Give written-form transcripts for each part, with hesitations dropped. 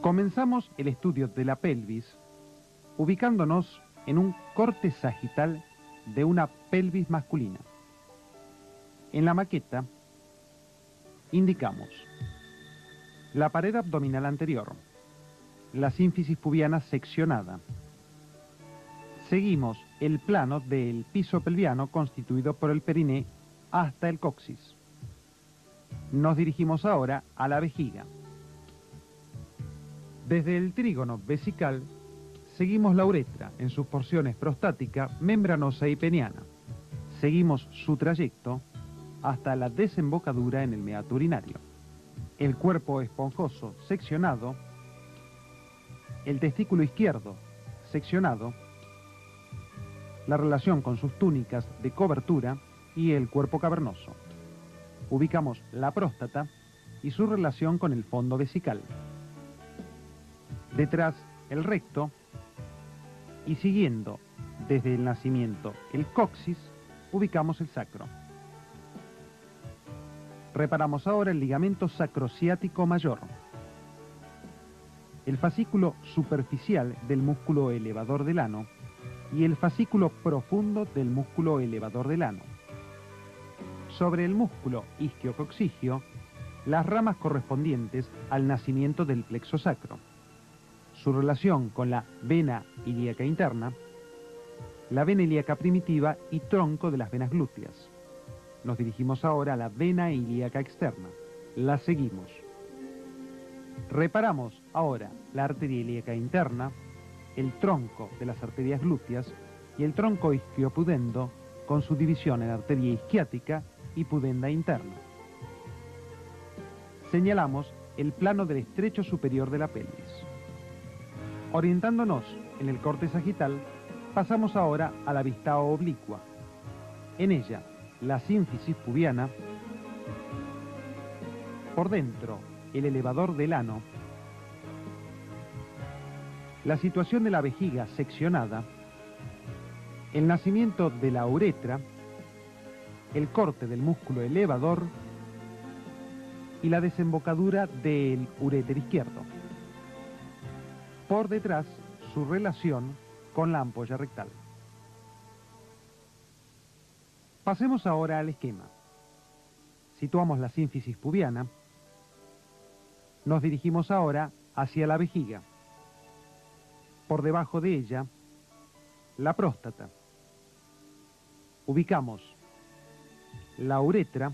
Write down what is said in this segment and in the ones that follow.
Comenzamos el estudio de la pelvis ubicándonos en un corte sagital de una pelvis masculina. En la maqueta indicamos la pared abdominal anterior, la sínfisis pubiana seccionada. Seguimos el plano del piso pelviano constituido por el periné hasta el coxis. Nos dirigimos ahora a la vejiga. Desde el trígono vesical seguimos la uretra en sus porciones prostática, membranosa y peniana. Seguimos su trayecto hasta la desembocadura en el meato urinario. El cuerpo esponjoso seccionado, el testículo izquierdo seccionado, la relación con sus túnicas de cobertura y el cuerpo cavernoso. Ubicamos la próstata y su relación con el fondo vesical. Detrás el recto y siguiendo desde el nacimiento el coxis, ubicamos el sacro. Reparamos ahora el ligamento sacrociático mayor, el fascículo superficial del músculo elevador del ano y el fascículo profundo del músculo elevador del ano. Sobre el músculo isquiocoxigio, las ramas correspondientes al nacimiento del plexo sacro, su relación con la vena ilíaca interna, la vena ilíaca primitiva y tronco de las venas glúteas. Nos dirigimos ahora a la vena ilíaca externa. La seguimos. Reparamos ahora la arteria ilíaca interna, el tronco de las arterias glúteas y el tronco isquiopudendo con su división en arteria isquiática y pudenda interna. Señalamos el plano del estrecho superior de la pelvis. Orientándonos en el corte sagital, pasamos ahora a la vista oblicua. En ella, la sínfisis pubiana, por dentro, el elevador del ano, la situación de la vejiga seccionada, el nacimiento de la uretra, el corte del músculo elevador y la desembocadura del uréter izquierdo. Por detrás, su relación con la ampolla rectal. Pasemos ahora al esquema. Situamos la sínfisis pubiana. Nos dirigimos ahora hacia la vejiga. Por debajo de ella, la próstata. Ubicamos la uretra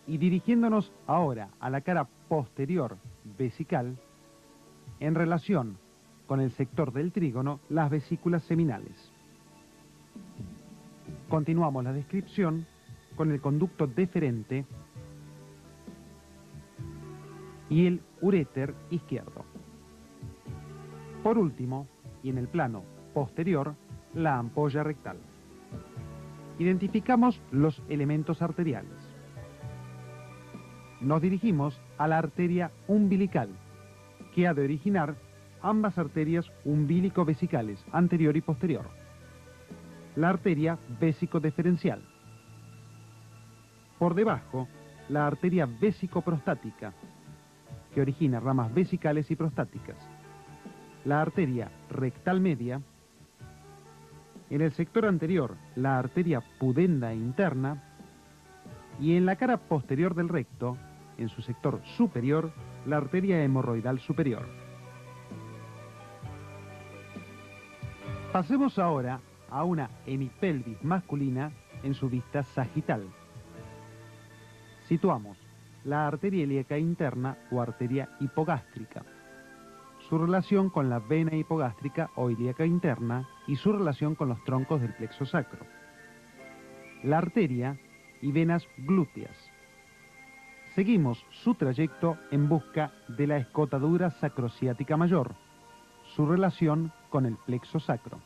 y dirigiéndonos ahora a la cara posterior vesical, en relación con el sector del trígono, las vesículas seminales. Continuamos la descripción con el conducto deferente y el uréter izquierdo. Por último, y en el plano posterior, la ampolla rectal. Identificamos los elementos arteriales. Nos dirigimos a la arteria umbilical, que ha de originar ambas arterias umbilico-vesicales, anterior y posterior. La arteria vésico-deferencial. Por debajo, la arteria vésico-prostática, que origina ramas vesicales y prostáticas. La arteria rectal media. En el sector anterior, la arteria pudenda interna. Y en la cara posterior del recto, en su sector superior, la arteria hemorroidal superior. Pasemos ahora a una hemipelvis masculina en su vista sagital. Situamos la arteria ilíaca interna o arteria hipogástrica, su relación con la vena hipogástrica o ilíaca interna y su relación con los troncos del plexo sacro. La arteria y venas glúteas. Seguimos su trayecto en busca de la escotadura sacrociática mayor, su relación con el plexo sacro.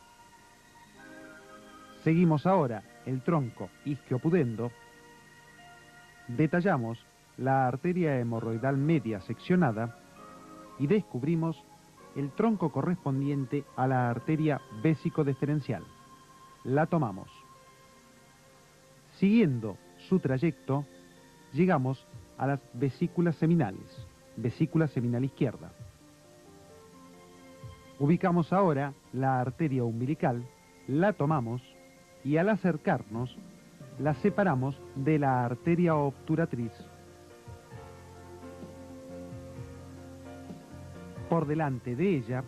Seguimos ahora el tronco isquiopudendo. Detallamos la arteria hemorroidal media seccionada y descubrimos el tronco correspondiente a la arteria vésico-deferencial. La tomamos. Siguiendo su trayecto, llegamos a las vesículas seminales, vesícula seminal izquierda. Ubicamos ahora la arteria umbilical, la tomamos y al acercarnos la separamos de la arteria obturatriz. Por delante de ella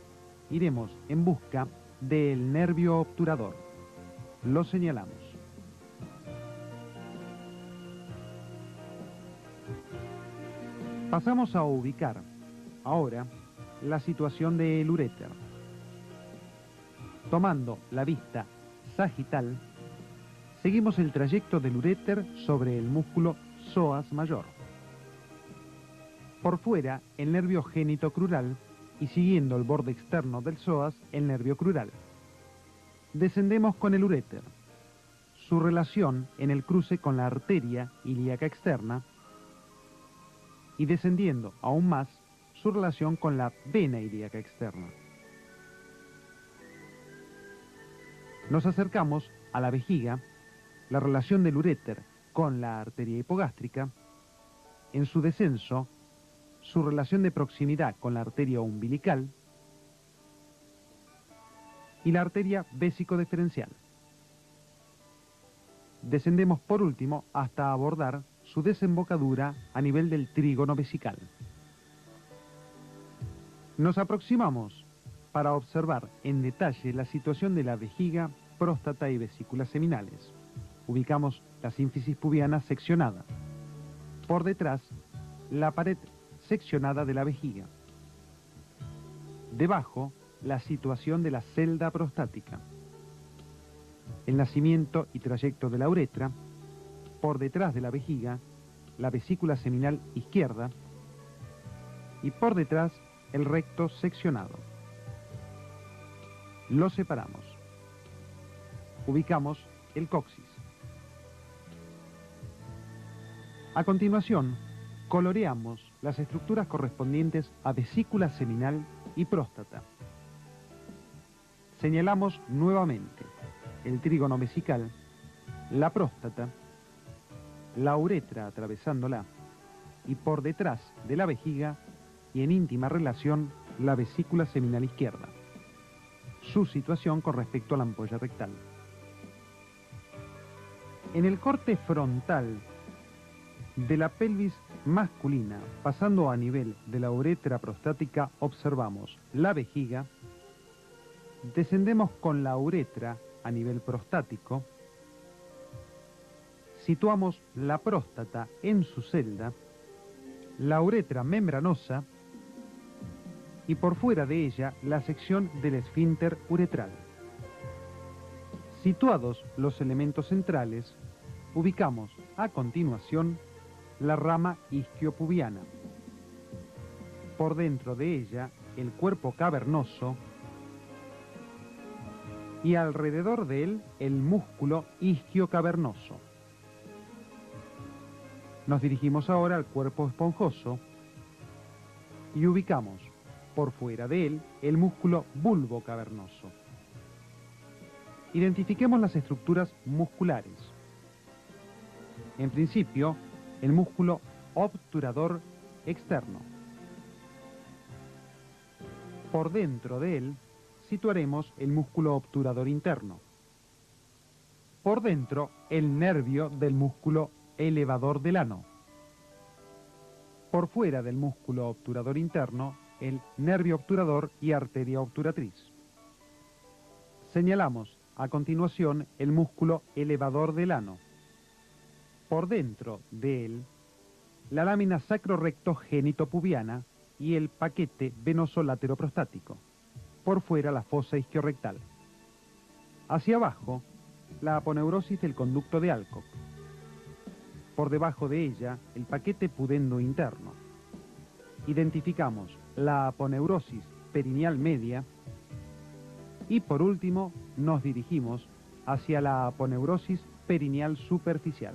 iremos en busca del nervio obturador. Lo señalamos. Pasamos a ubicar ahora la situación del uréter. Tomando la vista sagital, seguimos el trayecto del uréter sobre el músculo psoas mayor. Por fuera, el nervio genitocrural y siguiendo el borde externo del psoas, el nervio crural. Descendemos con el uréter. Su relación en el cruce con la arteria ilíaca externa y descendiendo aún más su relación con la vena ilíaca externa. Nos acercamos a la vejiga, la relación del uréter con la arteria hipogástrica, en su descenso, su relación de proximidad con la arteria umbilical y la arteria vésico-deferencial. Descendemos por último hasta abordar su desembocadura a nivel del trígono vesical. Nos aproximamos para observar en detalle la situación de la vejiga, próstata y vesículas seminales. Ubicamos la sínfisis pubiana seccionada. Por detrás, la pared seccionada de la vejiga. Debajo, la situación de la celda prostática. El nacimiento y trayecto de la uretra. Por detrás de la vejiga, la vesícula seminal izquierda. Y por detrás, el recto seccionado. Lo separamos. Ubicamos el coxis. A continuación, coloreamos las estructuras correspondientes a vesícula seminal y próstata. Señalamos nuevamente el trígono vesical, la próstata, la uretra atravesándola y por detrás de la vejiga y en íntima relación la vesícula seminal izquierda. Su situación con respecto a la ampolla rectal. En el corte frontal de la pelvis masculina, pasando a nivel de la uretra prostática, observamos la vejiga, descendemos con la uretra a nivel prostático, situamos la próstata en su celda, la uretra membranosa y por fuera de ella la sección del esfínter uretral. Situados los elementos centrales, ubicamos a continuación la rama isquiopubiana. Por dentro de ella, el cuerpo cavernoso y alrededor de él, el músculo isquiocavernoso. Nos dirigimos ahora al cuerpo esponjoso y ubicamos por fuera de él el músculo bulbocavernoso. Identifiquemos las estructuras musculares. En principio, el músculo obturador externo. Por dentro de él, situaremos el músculo obturador interno. Por dentro, el nervio del músculo elevador del ano. Por fuera del músculo obturador interno, el nervio obturador y arteria obturatriz. Señalamos a continuación el músculo elevador del ano. Por dentro de él, la lámina sacro-recto-génito-pubiana y el paquete venoso lateroprostático. Por fuera, la fosa isquiorrectal. Hacia abajo, la aponeurosis del conducto de Alcock. Por debajo de ella, el paquete pudendo interno. Identificamos la aponeurosis perineal media y por último nos dirigimos hacia la aponeurosis perineal superficial.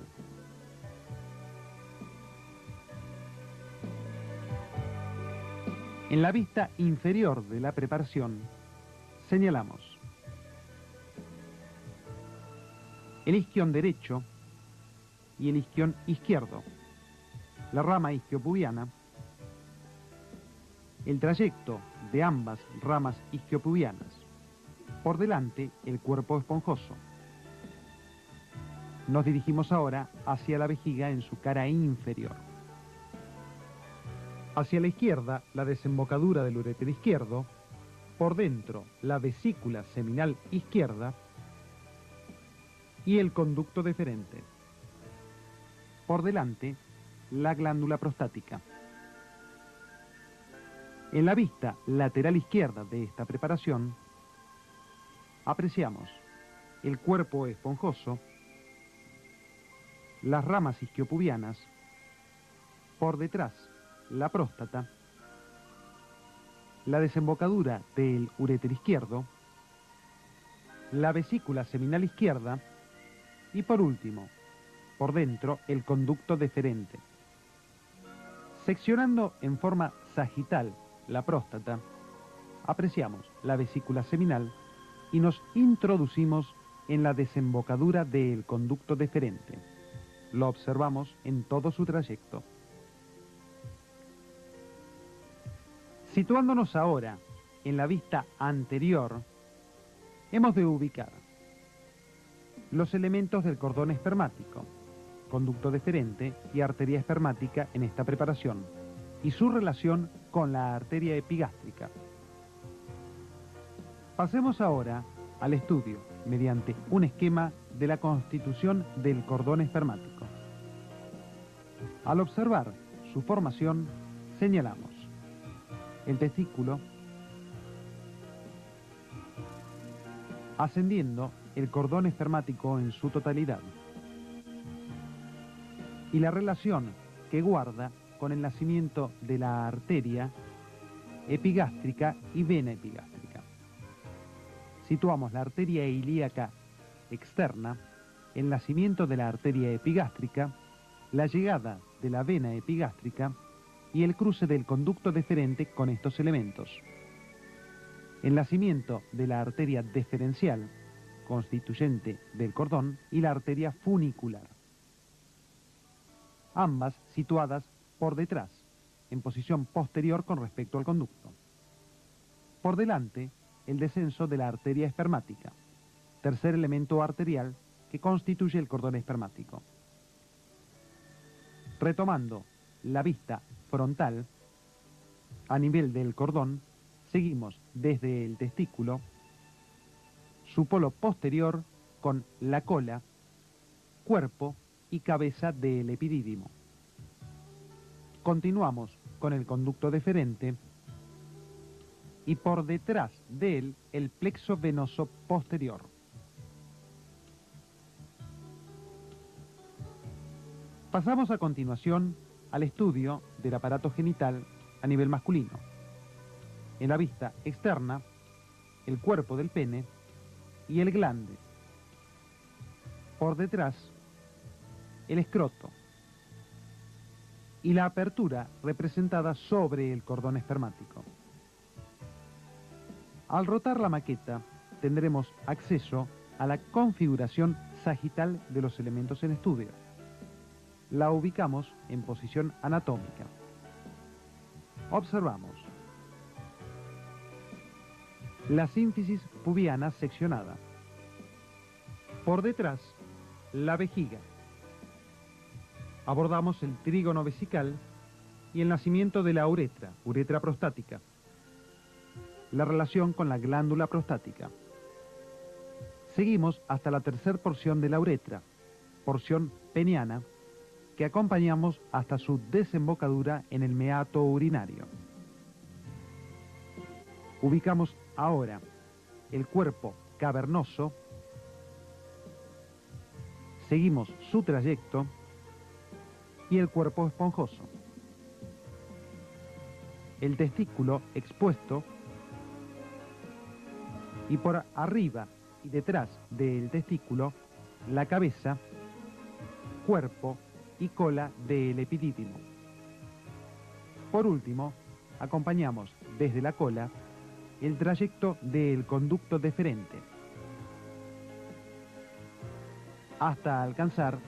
En la vista inferior de la preparación señalamos el isquion derecho y el isquion izquierdo, la rama isquiopubiana, el trayecto de ambas ramas isquiopubianas. Por delante, el cuerpo esponjoso. Nos dirigimos ahora hacia la vejiga en su cara inferior. Hacia la izquierda, la desembocadura del uréter izquierdo. Por dentro, la vesícula seminal izquierda y el conducto deferente. Por delante, la glándula prostática. En la vista lateral izquierda de esta preparación, apreciamos el cuerpo esponjoso, las ramas isquiopubianas, por detrás, la próstata, la desembocadura del uréter izquierdo, la vesícula seminal izquierda y, por último, por dentro, el conducto deferente. Seccionando en forma sagital la próstata, apreciamos la vesícula seminal y nos introducimos en la desembocadura del conducto deferente. Lo observamos en todo su trayecto. Situándonos ahora en la vista anterior, hemos de ubicar los elementos del cordón espermático, conducto deferente y arteria espermática en esta preparación, y su relación con la arteria epigástrica. Pasemos ahora al estudio, mediante un esquema, de la constitución del cordón espermático. Al observar su formación, señalamos el testículo, ascendiendo el cordón espermático en su totalidad, y la relación que guarda con el nacimiento de la arteria epigástrica y vena epigástrica. Situamos la arteria ilíaca externa, el nacimiento de la arteria epigástrica, la llegada de la vena epigástrica y el cruce del conducto deferente con estos elementos. El nacimiento de la arteria deferencial, constituyente del cordón, y la arteria funicular. Ambas situadas por detrás, en posición posterior con respecto al conducto. Por delante, el descenso de la arteria espermática, tercer elemento arterial que constituye el cordón espermático. Retomando la vista frontal, a nivel del cordón, seguimos desde el testículo, su polo posterior con la cola, cuerpo y cabeza del epidídimo. Continuamos con el conducto deferente y por detrás de él el plexo venoso posterior. Pasamos a continuación al estudio del aparato genital a nivel masculino. En la vista externa, el cuerpo del pene y el glande. Por detrás, el escroto y la apertura representada sobre el cordón espermático. Al rotar la maqueta, tendremos acceso a la configuración sagital de los elementos en estudio. La ubicamos en posición anatómica. Observamos la sínfisis pubiana seccionada. Por detrás, la vejiga. Abordamos el trígono vesical y el nacimiento de la uretra, uretra prostática. La relación con la glándula prostática. Seguimos hasta la tercera porción de la uretra, porción peniana, que acompañamos hasta su desembocadura en el meato urinario. Ubicamos ahora el cuerpo cavernoso, seguimos su trayecto y el cuerpo esponjoso. El testículo expuesto y por arriba y detrás del testículo la cabeza, cuerpo y cola del epidídimo. Por último, acompañamos desde la cola el trayecto del conducto deferente hasta alcanzar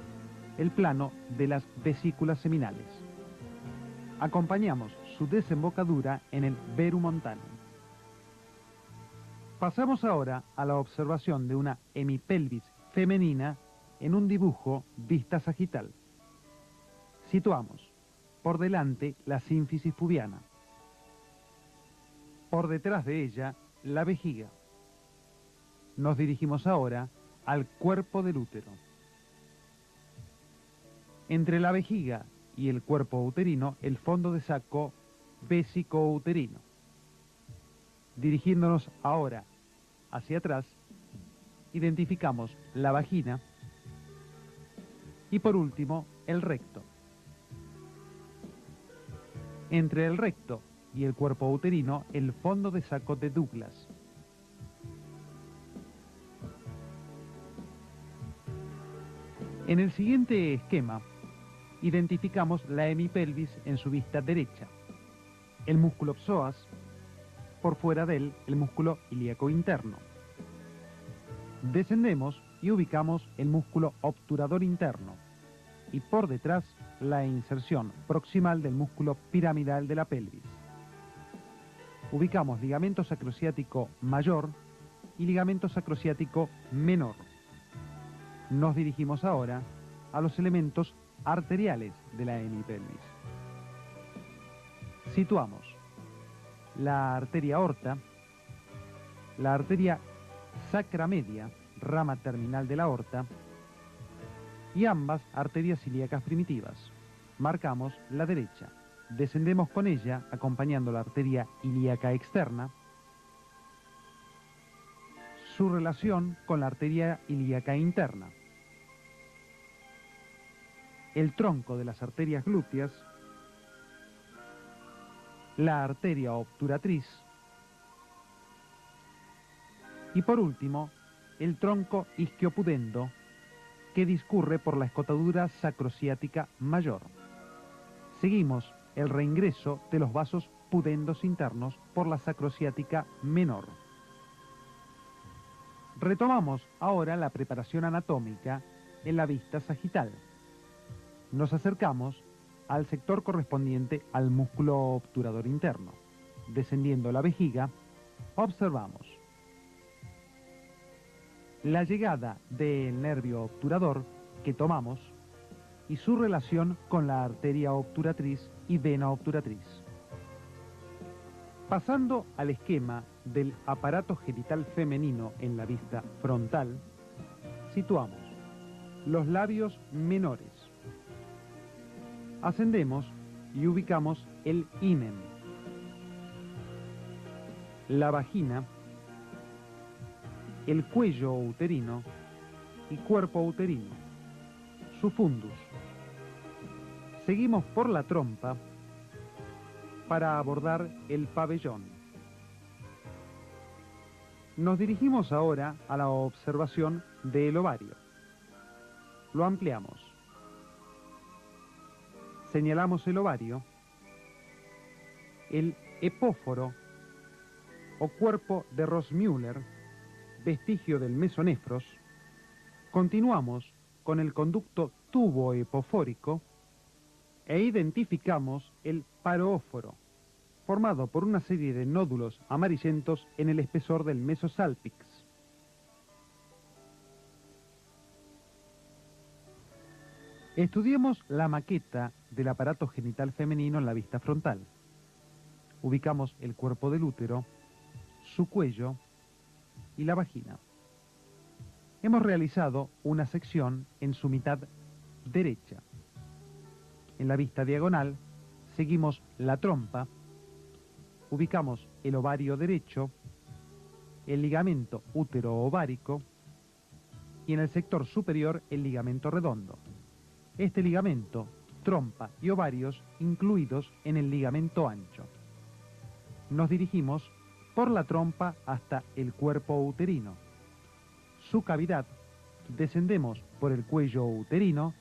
el plano de las vesículas seminales. Acompañamos su desembocadura en el verumontano. Pasamos ahora a la observación de una hemipelvis femenina en un dibujo vista sagital. Situamos por delante la sínfisis pubiana, por detrás de ella la vejiga. Nos dirigimos ahora al cuerpo del útero. Entre la vejiga y el cuerpo uterino, el fondo de saco vesicouterino. Dirigiéndonos ahora hacia atrás, identificamos la vagina y por último el recto. Entre el recto y el cuerpo uterino, el fondo de saco de Douglas. En el siguiente esquema, identificamos la hemipelvis en su vista derecha, el músculo psoas, por fuera de él el músculo ilíaco interno. Descendemos y ubicamos el músculo obturador interno y por detrás la inserción proximal del músculo piramidal de la pelvis. Ubicamos ligamento sacrociático mayor y ligamento sacrociático menor. Nos dirigimos ahora a los elementos arteriales de la hemipelvis. Situamos la arteria aorta, la arteria sacra media, rama terminal de la aorta, y ambas arterias ilíacas primitivas. Marcamos la derecha, descendemos con ella acompañando la arteria ilíaca externa, su relación con la arteria ilíaca interna, el tronco de las arterias glúteas, la arteria obturatriz y por último el tronco isquiopudendo que discurre por la escotadura sacrociática mayor. Seguimos el reingreso de los vasos pudendos internos por la sacrociática menor. Retomamos ahora la preparación anatómica en la vista sagital. Nos acercamos al sector correspondiente al músculo obturador interno. Descendiendo la vejiga, observamos la llegada del nervio obturador que tomamos y su relación con la arteria obturatriz y vena obturatriz. Pasando al esquema del aparato genital femenino en la vista frontal, situamos los labios menores. Ascendemos y ubicamos el himen, la vagina, el cuello uterino y cuerpo uterino, su fundus. Seguimos por la trompa para abordar el pabellón. Nos dirigimos ahora a la observación del ovario. Lo ampliamos. Señalamos el ovario, el epóforo o cuerpo de Rossmüller, vestigio del mesonefros. Continuamos con el conducto tubo-epofórico e identificamos el paróforo, formado por una serie de nódulos amarillentos en el espesor del mesosálpix. Estudiemos la maqueta del aparato genital femenino en la vista frontal. Ubicamos el cuerpo del útero, su cuello y la vagina. Hemos realizado una sección en su mitad derecha. En la vista diagonal seguimos la trompa, ubicamos el ovario derecho, el ligamento útero-ovárico y en el sector superior el ligamento redondo. Este ligamento, trompa y ovarios incluidos en el ligamento ancho. Nos dirigimos por la trompa hasta el cuerpo uterino. Su cavidad, descendemos por el cuello uterino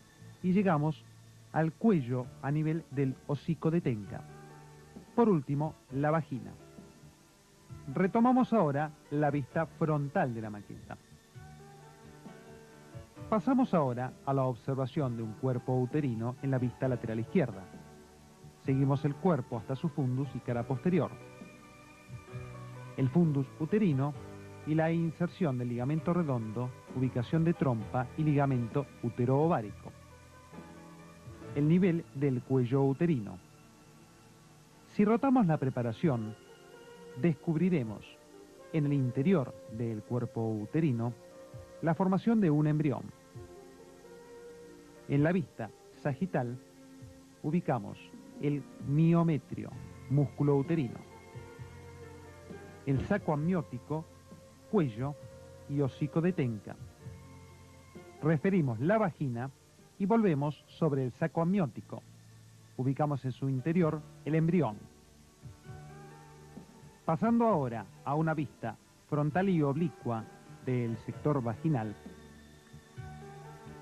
y llegamos al cuello a nivel del hocico de Tenca. Por último, la vagina. Retomamos ahora la vista frontal de la maqueta. Pasamos ahora a la observación de un cuerpo uterino en la vista lateral izquierda. Seguimos el cuerpo hasta su fundus y cara posterior. El fundus uterino y la inserción del ligamento redondo, ubicación de trompa y ligamento útero-ovárico. El nivel del cuello uterino. Si rotamos la preparación, descubriremos en el interior del cuerpo uterino la formación de un embrión. En la vista sagital ubicamos el miometrio, músculo uterino, el saco amniótico, cuello y hocico de Tenca. Referimos la vagina y volvemos sobre el saco amniótico. Ubicamos en su interior el embrión. Pasando ahora a una vista frontal y oblicua del sector vaginal,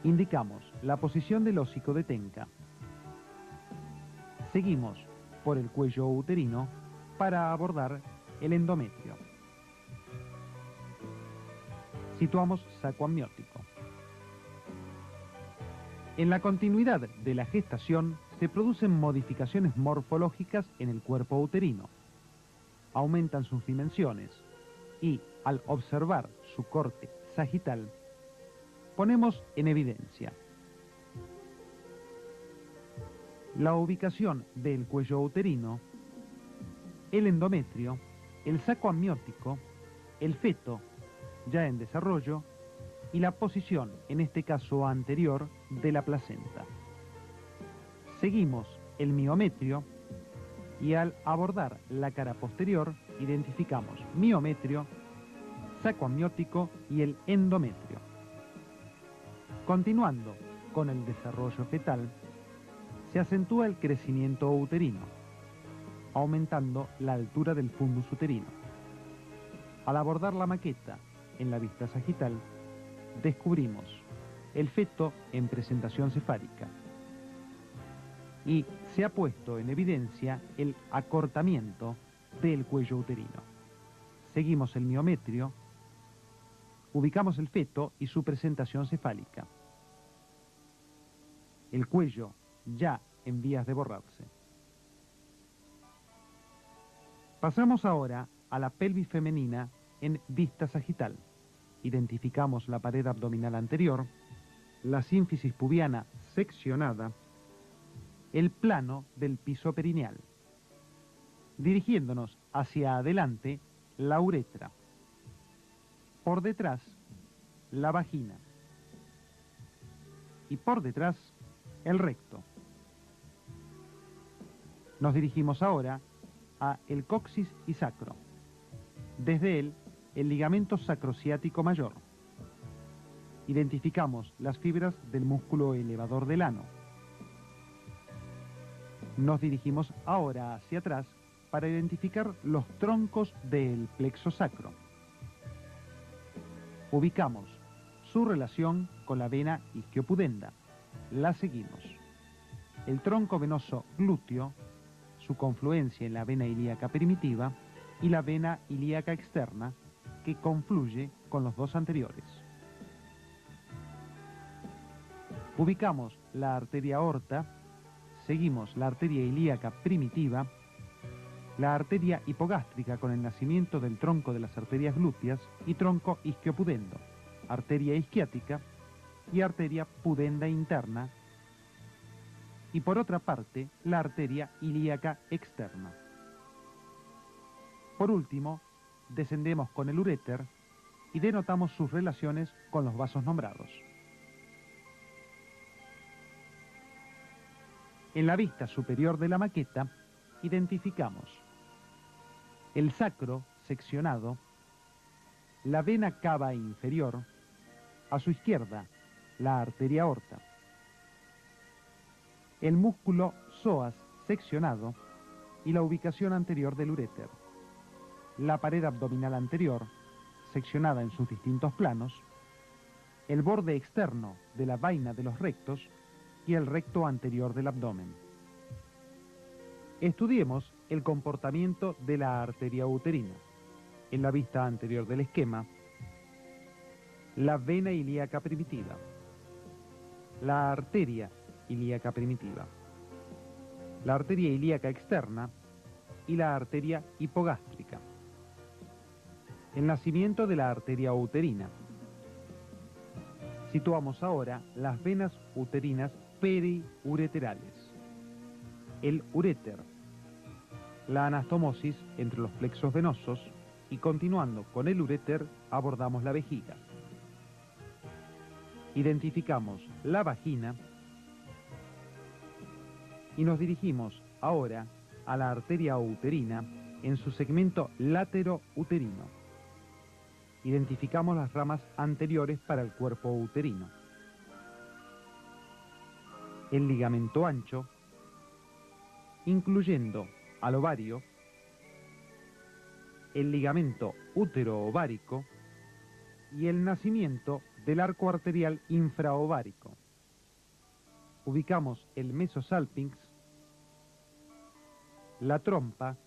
indicamos la posición del hocico de Tenca. Seguimos por el cuello uterino para abordar el endometrio. Situamos saco amniótico. En la continuidad de la gestación se producen modificaciones morfológicas en el cuerpo uterino. Aumentan sus dimensiones y, al observar su corte sagital, ponemos en evidencia la ubicación del cuello uterino, el endometrio, el saco amniótico, el feto ya en desarrollo y la posición, en este caso anterior, de la placenta. Seguimos el miometrio y al abordar la cara posterior identificamos miometrio, saco amniótico y el endometrio. Continuando con el desarrollo fetal, se acentúa el crecimiento uterino, aumentando la altura del fundus uterino. Al abordar la maqueta en la vista sagital, descubrimos el feto en presentación cefálica y se ha puesto en evidencia el acortamiento del cuello uterino. Seguimos el miometrio, ubicamos el feto y su presentación cefálica. El cuello ya en vías de borrarse. Pasamos ahora a la pelvis femenina en vista sagital. Identificamos la pared abdominal anterior, la sínfisis pubiana seccionada, el plano del piso perineal. Dirigiéndonos hacia adelante, la uretra. Por detrás, la vagina. Y por detrás, el recto. Nos dirigimos ahora a el coxis y sacro. Desde él, el ligamento sacrociático mayor. Identificamos las fibras del músculo elevador del ano. Nos dirigimos ahora hacia atrás para identificar los troncos del plexo sacro. Ubicamos su relación con la vena isquiopudenda. La seguimos. El tronco venoso glúteo, su confluencia en la vena ilíaca primitiva y la vena ilíaca externa, que confluye con los dos anteriores. Ubicamos la arteria aorta, seguimos la arteria ilíaca primitiva, la arteria hipogástrica con el nacimiento del tronco de las arterias glúteas y tronco isquiopudendo, arteria isquiática y arteria pudenda interna, y por otra parte la arteria ilíaca externa. Por último, descendemos con el uréter y denotamos sus relaciones con los vasos nombrados. En la vista superior de la maqueta identificamos el sacro seccionado, la vena cava inferior, a su izquierda la arteria aorta, el músculo psoas seccionado y la ubicación anterior del uréter, la pared abdominal anterior, seccionada en sus distintos planos, el borde externo de la vaina de los rectos y el recto anterior del abdomen. Estudiemos el comportamiento de la arteria uterina. En la vista anterior del esquema, la vena ilíaca primitiva, la arteria ilíaca primitiva, la arteria ilíaca externa y la arteria hipogástrica. El nacimiento de la arteria uterina. Situamos ahora las venas uterinas periureterales. El uréter, la anastomosis entre los plexos venosos y continuando con el uréter abordamos la vejiga. Identificamos la vagina y nos dirigimos ahora a la arteria uterina en su segmento laterouterino. Identificamos las ramas anteriores para el cuerpo uterino. El ligamento ancho, incluyendo al ovario, el ligamento útero-ovárico y el nacimiento del arco arterial infraovárico. Ubicamos el mesosalpinx, la trompa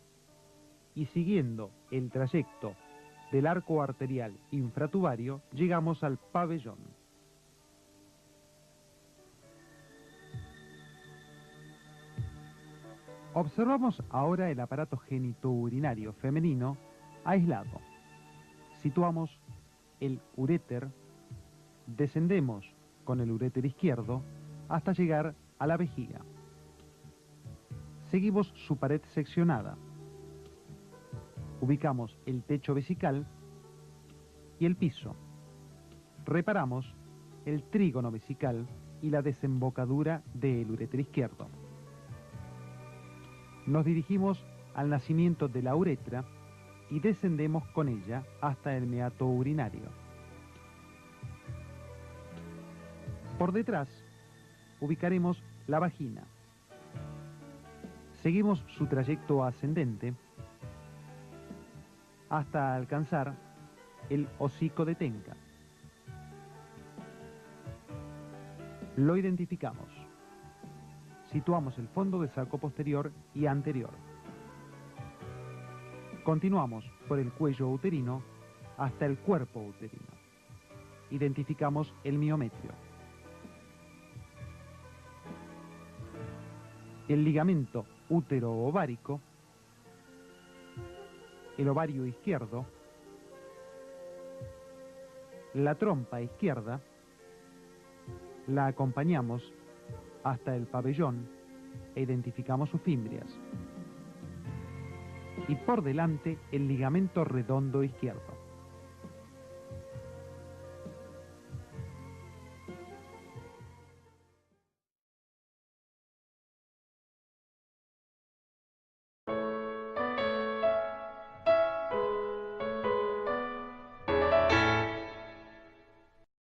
y siguiendo el trayecto del arco arterial infratubario llegamos al pabellón. Observamos ahora el aparato genitourinario femenino aislado. Situamos el uréter, descendemos con el uréter izquierdo hasta llegar a la vejiga. Seguimos su pared seccionada. Ubicamos el techo vesical y el piso. Reparamos el trígono vesical y la desembocadura del uréter izquierdo. Nos dirigimos al nacimiento de la uretra y descendemos con ella hasta el meato urinario. Por detrás ubicaremos la vagina. Seguimos su trayecto ascendente hasta alcanzar el hocico de Tenca. Lo identificamos. Situamos el fondo del saco posterior y anterior. Continuamos por el cuello uterino hasta el cuerpo uterino. Identificamos el miometrio. El ligamento útero-ovárico, el ovario izquierdo, la trompa izquierda, la acompañamos hasta el pabellón e identificamos sus fimbrias. Y por delante el ligamento redondo izquierdo.